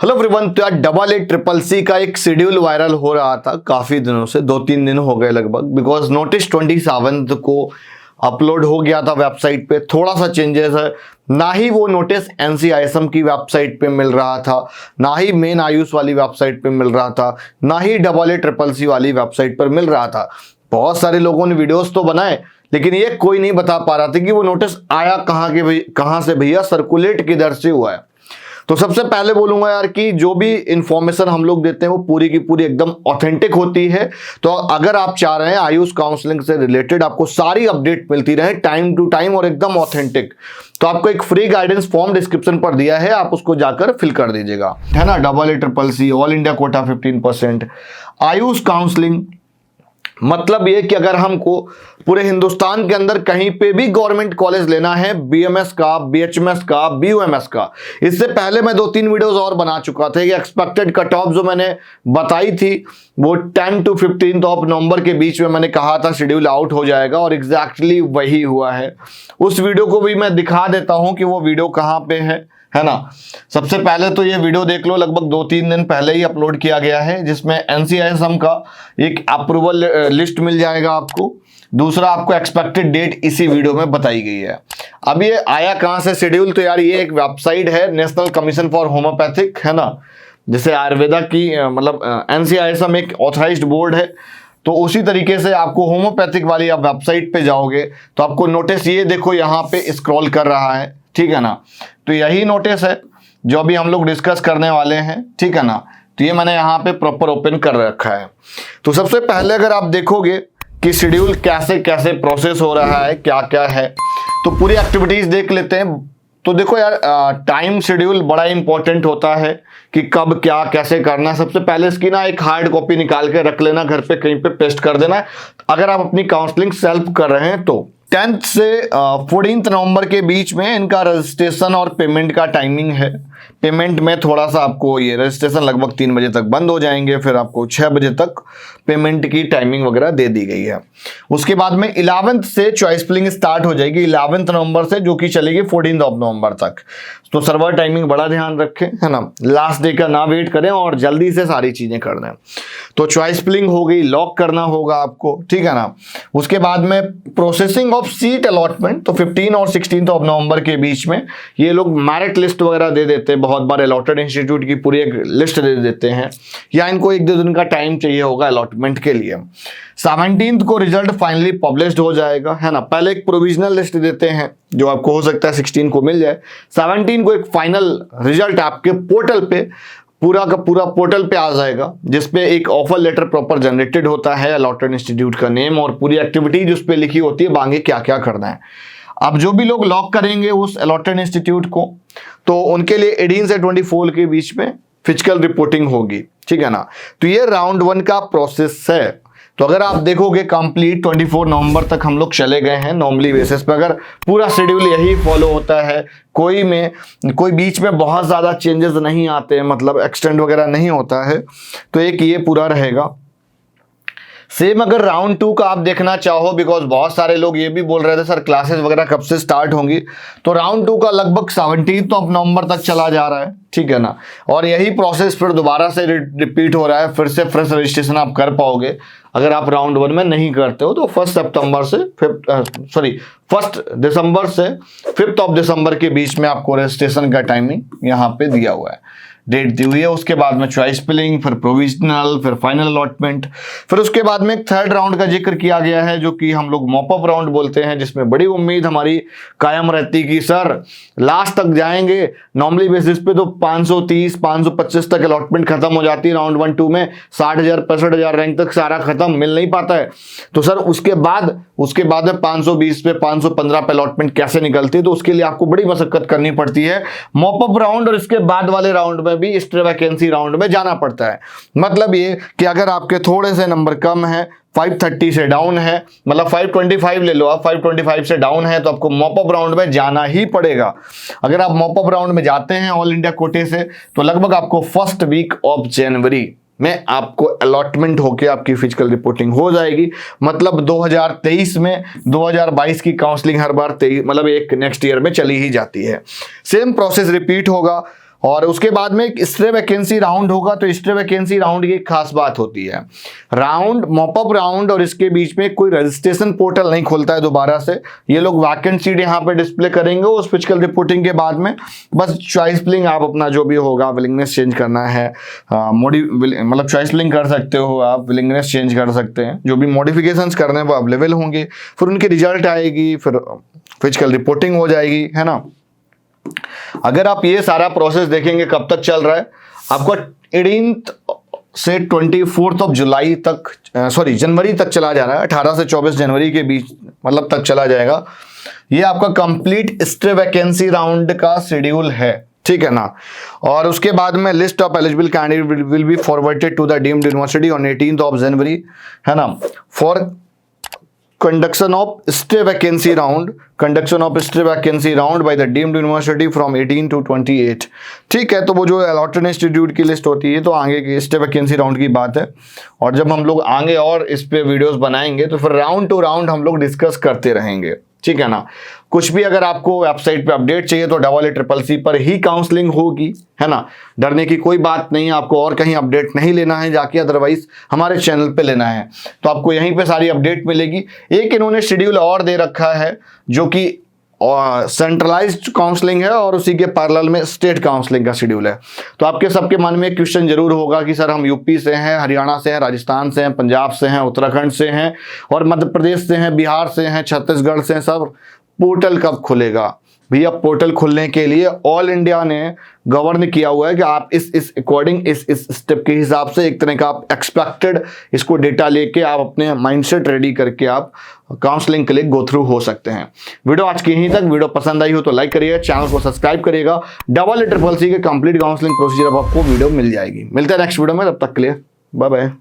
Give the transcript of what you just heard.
Hello everyone. तो यार CCC का एक शेड्यूल वायरल हो रहा था काफ़ी दिनों से, 2-3 दिन हो गए लगभग, बिकॉज नोटिस 27 को अपलोड हो गया था वेबसाइट पे। थोड़ा सा चेंजेस है, ना ही वो नोटिस NCISM की वेबसाइट पे मिल रहा था, ना ही मेन आयुष वाली वेबसाइट पे मिल रहा था, ना ही CCC वाली वेबसाइट पर मिल रहा था। बहुत सारे लोगों ने वीडियोस तो बनाए, लेकिन ये कोई नहीं बता पा रहा था कि वो नोटिस आया कहाँ से भैया, सर्कुलेट किधर से हुआ है। तो सबसे पहले बोलूंगा यार कि जो भी इंफॉर्मेशन हम लोग देते हैं वो पूरी की पूरी एकदम ऑथेंटिक होती है। तो अगर आप चाह रहे हैं आयुष काउंसलिंग से रिलेटेड आपको सारी अपडेट मिलती रहे टाइम टू टाइम और एकदम ऑथेंटिक, तो आपको एक फ्री गाइडेंस फॉर्म डिस्क्रिप्शन पर दिया है, आप उसको जाकर फिल कर दीजिएगा, है ना। CCC all India quota 15%। Ayush counselling मतलब ये कि अगर हमको पूरे हिंदुस्तान के अंदर कहीं पे भी गवर्नमेंट कॉलेज लेना है, BMS का, BHMS का, BUMS का, इससे पहले मैं 2-3 वीडियोस और बना चुका था कि एक्सपेक्टेड कट ऑफ जो मैंने बताई थी वो 10 to 15 ऑफ नवंबर के बीच में मैंने कहा था शेड्यूल आउट हो जाएगा, और एग्जैक्टली वही हुआ है। उस वीडियो को भी मैं दिखा देता हूं कि वो वीडियो कहां पे है ना। सबसे पहले तो ये वीडियो देख लो, लगभग 2-3 दिन पहले ही अपलोड किया गया है, जिसमें NCISM का एक अप्रूवल लिस्ट मिल जाएगा आपको। दूसरा, आपको एक्सपेक्टेड डेट इसी वीडियो में बताई गई है। अब ये आया कहां से शेड्यूल, तो यार ये एक वेबसाइट है, नेशनल कमीशन फॉर होम्योपैथिक, है ना, जैसे आयुर्वेदा की मतलब NCISM एक ऑथराइज्ड बोर्ड है। तो उसी तरीके से आपको होम्योपैथिक वाली आप वेबसाइट पे जाओगे तो आपको नोटिस ये देखो यहाँ पे स्क्रॉल कर रहा है, ठीक है ना। तो यही नोटिस है जो अभी हम लोग डिस्कस करने वाले हैं, ठीक है ना। तो ये मैंने यहाँ पे प्रॉपर ओपन कर रखा है। तो सबसे पहले अगर आप देखोगे कि शेड्यूल कैसे कैसे प्रोसेस हो रहा है, क्या क्या है, तो पूरी एक्टिविटीज देख लेते हैं। तो देखो यार, टाइम शेड्यूल बड़ा इंपॉर्टेंट होता है कि कब क्या कैसे करना है। सबसे पहले इसकी ना एक हार्ड कॉपी निकाल के रख लेना, घर पे कहीं पे पेस्ट कर देना अगर आप अपनी काउंसलिंग सेल्फ कर रहे हैं तो। 10 से 14 नवंबर के बीच में इनका रजिस्ट्रेशन और पेमेंट का टाइमिंग है। पेमेंट में थोड़ा सा आपको ये रजिस्ट्रेशन लगभग 3 बजे तक बंद हो जाएंगे, फिर आपको 6 बजे तक पेमेंट की टाइमिंग वगैरह दे दी गई है। उसके बाद में 11th से चॉइस फिलिंग स्टार्ट हो जाएगी, 11 नवंबर से, जो कि चलेगी 14 नवंबर तक। तो सर्वर टाइमिंग बड़ा ध्यान रखें, है ना, लास्ट डे का ना वेट करें और जल्दी से सारी चीजें कर दें। तो चॉइस फिलिंग हो गई, लॉक करना होगा आपको, ठीक है ना। उसके बाद में प्रोसेसिंग ऑफ सीट अलॉटमेंट, तो 15 और 16 नवंबर के बीच में ये लोग मेरिट लिस्ट वगैरह दे देते हैं। बहुत बार अलॉटेड इंस्टीट्यूट की पूरी एक लिस्ट दे देते हैं, या इनको 1-2 दिन का टाइम चाहिए होगा अलॉटमेंट के लिए। 17 को रिजल्ट फाइनली पब्लिश्ड हो जाएगा, है ना। पहले एक प्रोविजनल लिस्ट देते हैं जो आपको हो सकता है 16 को मिल जाए। 17 को एक फाइनल रिजल्ट आपके पोर्टल पे, पूरा का पूरा पोर्टल पे आ जाएगा, जिसपे एक ऑफर लेटर प्रॉपर जनरेटेड होता है, अलॉटेड इंस्टीट्यूट का नेम और पूरी एक्टिविटीज उस पे लिखी होती है, आगे क्या क्या करना है। अब जो भी लोग लॉक करेंगे उस अलॉटेड इंस्टीट्यूट को, तो उनके लिए 18 से 24 के बीच में फिजिकल रिपोर्टिंग होगी, ठीक है ना। तो ये राउंड 1 का प्रोसेस है। तो अगर आप देखोगे कंप्लीट 24 नवंबर तक हम लोग चले गए हैं नॉर्मली बेसिस पे। अगर पूरा शेड्यूल यही फॉलो होता है, कोई बीच में बहुत ज़्यादा चेंजेस नहीं आते हैं, मतलब एक्सटेंड वगैरह नहीं होता है, तो एक ये पूरा रहेगा। सेम अगर राउंड 2 का आप देखना चाहो, बिकॉज बहुत सारे लोग ये भी बोल रहे थे सर क्लासेस वगैरह कब से स्टार्ट होंगी, तो राउंड 2 का लगभग 17 नवंबर तक चला जा रहा है, ठीक है ना। और यही प्रोसेस फिर दोबारा से रिपीट हो रहा है, फिर से फ्रेश रजिस्ट्रेशन आप कर पाओगे अगर आप राउंड 1 में नहीं करते हो। तो 1 दिसंबर से 5 दिसंबर के बीच में आपको रजिस्ट्रेशन का टाइमिंग यहाँ पे दिया हुआ है, डेट दी हुई है। उसके बाद में चॉइस फिलिंग, फिर प्रोविजनल, फिर फाइनल अलॉटमेंट। फिर उसके बाद में एक 3rd राउंड का जिक्र किया गया है, जो कि हम लोग मॉपअप राउंड बोलते हैं, जिसमें बड़ी उम्मीद हमारी कायम रहती कि सर लास्ट तक जाएंगे। नॉर्मली बेसिस पे तो 530, 525 तक अलॉटमेंट खत्म हो जाती है राउंड 1-2 में, 60,000 65,000 रैंक तक सारा खत्म, मिल नहीं पाता है। तो सर उसके बाद में 520 पे 515 पे अलॉटमेंट कैसे निकलती है, तो उसके लिए आपको बड़ी मशक्कत करनी पड़ती है मॉपअप राउंड, और इसके बाद वाले राउंड में भी एक्स्ट्रा वैकेंसी राउंड में जाना पड़ता है। मतलब ये कि अगर आपके थोड़े से नंबर कम है, 530 से डाउन है, मतलब 525 ले लो आप, 525 से डाउन है, तो आपको मॉपअप राउंड में जाना ही पड़ेगा। अगर आप मॉपअप राउंड में जाते हैं ऑल इंडिया कोटे से, तो लगभग आपको फर्स्ट वीक ऑफ जनवरी में आपको अलॉटमेंट होके आपकी फिजिकल रिपोर्टिंग हो जाएगी। मतलब 2023 में 2022 की काउंसलिंग हर बार मतलब एक नेक्स्ट ईयर में चली ही जाती है। सेम प्रोसेस रिपीट होगा। और उसके बाद में एक स्टे वैकेंसी राउंड होगा। तो स्टे वैकेंसी राउंड की एक खास बात होती है, राउंड मॉपअप राउंड और इसके बीच में कोई रजिस्ट्रेशन पोर्टल नहीं खुलता है दोबारा से। ये लोग वैकेंट सीट यहाँ पे डिस्प्ले करेंगे उस फिजिकल रिपोर्टिंग के बाद में। बस चॉइस फिलिंग आप अपना जो भी होगा, विलिंगनेस चेंज करना है, मतलब चॉइस फिलिंग कर सकते हो आप, विलिंगनेस चेंज कर सकते हैं, जो भी मॉडिफिकेशंस करने हैं वो अवेलेबल होंगे। फिर उनकी रिजल्ट आएगी, फिर फिजिकल रिपोर्टिंग हो जाएगी, है ना। अगर आप ये सारा प्रोसेस देखेंगे कब तक चल रहा है, आपको 18 से 24 जुलाई तक, सॉरी जनवरी तक चला जा रहा है, 18 से 24 जनवरी के बीच मतलब तक चला जाएगा। ये आपका कंप्लीट स्टे वैकेंसी राउंड का शेड्यूल है, ठीक है ना। और उसके बाद में list of eligible candidate will be forwarded to the deemed university on 18 January, है ना, for conduction of stay vacancy round by the deemed university from 18 to 28। ठीक है, तो वो जो अलॉटेड इंस्टीट्यूट की लिस्ट होती है, तो आगे की स्टे वैकेंसी राउंड की बात है। और जब हम लोग आगे और इस पे वीडियोस बनाएंगे तो फिर राउंड टू राउंड हम लोग डिस्कस करते रहेंगे, ठीक है ना। कुछ भी अगर आपको वेबसाइट पे अपडेट चाहिए तो CCC पर ही काउंसलिंग होगी, है ना। डरने की कोई बात नहीं, आपको और कहीं अपडेट नहीं लेना है जाके, अदरवाइज हमारे चैनल पे लेना है तो आपको यहीं पे सारी अपडेट मिलेगी। एक इन्होंने शेड्यूल और दे रखा है जो कि सेंट्रलाइज्ड काउंसलिंग है और उसी के पैरेलल में स्टेट काउंसलिंग का शेड्यूल है। तो आपके सबके मन में एक क्वेश्चन जरूर होगा कि सर हम यूपी से हैं, हरियाणा से हैं, राजस्थान से हैं, पंजाब से हैं, उत्तराखंड से हैं और मध्य प्रदेश से हैं, बिहार से हैं, छत्तीसगढ़ से हैं, सब पोर्टल कब खुलेगा? भैया पोर्टल खुलने के लिए ऑल इंडिया ने गवर्न किया हुआ है कि आप इस अकॉर्डिंग इस स्टेप के हिसाब से एक तरह का आप एक्सपेक्टेड इसको डेटा लेके आप अपने माइंडसेट रेडी करके आप काउंसलिंग के लिए गो थ्रू हो सकते हैं। वीडियो आज की यहीं तक। वीडियो पसंद आई हो तो लाइक करिएगा, चैनल को सब्सक्राइब करिएगा। CCC के कंप्लीट काउंसलिंग प्रोसीजर अब आपको वीडियो मिल जाएगी। मिलते हैं नेक्स्ट वीडियो में, तब तक के लिए बाय बाय।